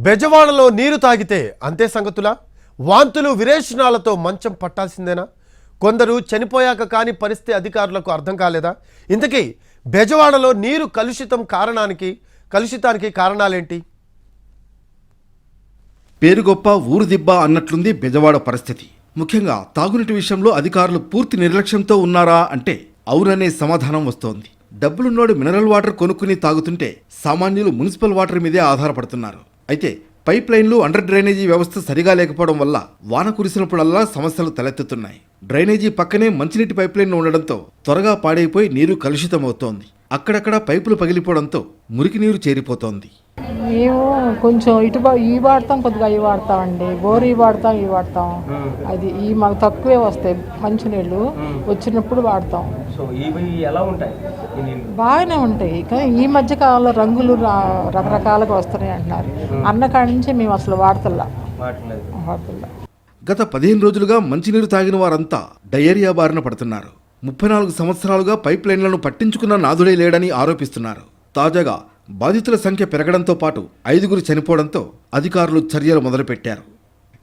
బెజవాడలో నీరు తాగితే అంతే సంగతులా? వాంతులు విరేచనాలతో మంచం పట్టాల్సిందేనా? కొందరు చనిపోయాక కాని పరిస్థితి అధికారులకు అర్థం కాలేదా? ఇంతకీ బెజవాడలో నీరు కలుషితానికి కారణాలేంటి? పేరు గొప్ప ఊరు దిబ్బ అన్నట్లుంది బెజవాడ పరిస్థితి. ముఖ్యంగా తాగునీటి విషయంలో అధికారులు పూర్తి నిర్లక్ష్యంతో ఉన్నారా అంటే అవుననే సమాధానం వస్తోంది. డబ్బులున్నోడు మినరల్ వాటర్ కొనుక్కుని తాగుతుంటే సామాన్యులు మున్సిపల్ వాటర్ మీదే ఆధారపడుతున్నారు. అయితే పైప్ లైన్లు, అండర్ డ్రైనేజీ వ్యవస్థ సరిగా లేకపోవడం వల్ల వాన కురిసినప్పుడల్లా సమస్యలు తలెత్తుతున్నాయి. డ్రైనేజీ పక్కనే మంచినీటి పైప్ లైన్ ఉండడంతో త్వరగా పాడైపోయి నీరు కలుషితమవుతోంది. అక్కడక్కడ పైపులు పగిలిపోవడంతో మురికి నీరు చేరిపోతోంది. మేము కొంచెం ఈ వాడతాం, కొద్దిగా ఈ వాడతామండి. బోర్ ఈ వాడతాం. అది ఈ మాకు తక్కువే వస్తాయి మంచినీళ్ళు, వచ్చినప్పుడు వాడతాం. బాగానే ఉంటాయి, కానీ ఈ మధ్య కాలంలో రంగులు రకరకాలుగా వస్తున్నాయి అంటున్నారు. అన్నకాడి నుంచి మేము అసలు వాడతల్లా. గత 15 రోజులుగా మంచినీరు తాగిన వారంతా డయేరియా బారిన పడుతున్నారు. 34 సంవత్సరాలుగా పైప్ లైన్లను పట్టించుకున్న నాదుడే లేడని ఆరోపిస్తున్నారు. తాజాగా బాధితుల సంఖ్య పెరగడంతో పాటు 5గురు చనిపోవడంతో అధికారులు చర్యలు మొదలుపెట్టారు.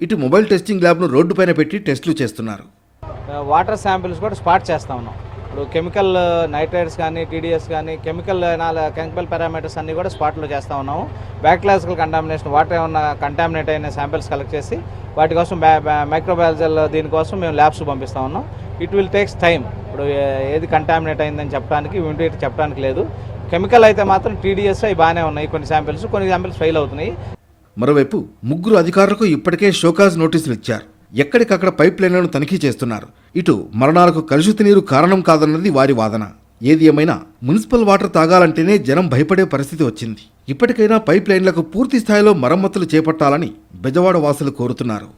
ఇటు మొబైల్ టెస్టింగ్ ల్యాబ్ను రోడ్డుపైన పెట్టి టెస్టులు చేస్తున్నారు. వాటర్ శాంపిల్స్ కూడా స్పాట్ చేస్తా ఉన్నాం. ఇప్పుడు కెమికల్ నైట్రేట్స్ కానీ, టీడీఎస్ కానీ, కెమికల్ పారామీటర్స్ అన్నీ కూడా స్పాట్లో చేస్తూ ఉన్నాము. బ్యాక్టీరియాలజికల్ కంటామినేషన్, వాటర్ ఏమన్నా కంటామినేట్ అయిన శాంపిల్స్ కలెక్ట్ చేసి వాటి కోసం మైక్రోబయాలజల్ దీనికోసం మేము ల్యాబ్స్ పంపిస్తూ ఉన్నాం. It will takes time. ఇప్పుడు ఏది కంటామినేట్ అయిందని చెప్పడానికి ఇమీడియట్ చెప్పడానికి లేదు. కెమికల్ అయితే మాత్రం టీడీఎస్ అవి బాగానే ఉన్నాయి. కొన్ని శాంపిల్స్ ఫెయిల్ అవుతున్నాయి. మరోవైపు 3 అధికారులకు ఇప్పటికే షోకాజ్ నోటీసులు ఇచ్చారు. ఎక్కడికక్కడ పైప్ లైన్లను తనిఖీ చేస్తున్నారు. ఇటు మరణాలకు కలుషిత నీరు కారణం కాదన్నది వారి వాదన. ఏది ఏమైనా మున్సిపల్ వాటర్ తాగాలంటేనే జనం భయపడే పరిస్థితి వచ్చింది. ఇప్పటికైనా పైప్ లైన్లకు పూర్తి స్థాయిలో మరమ్మతులు చేపట్టాలని బెజవాడ వాసులు కోరుతున్నారు.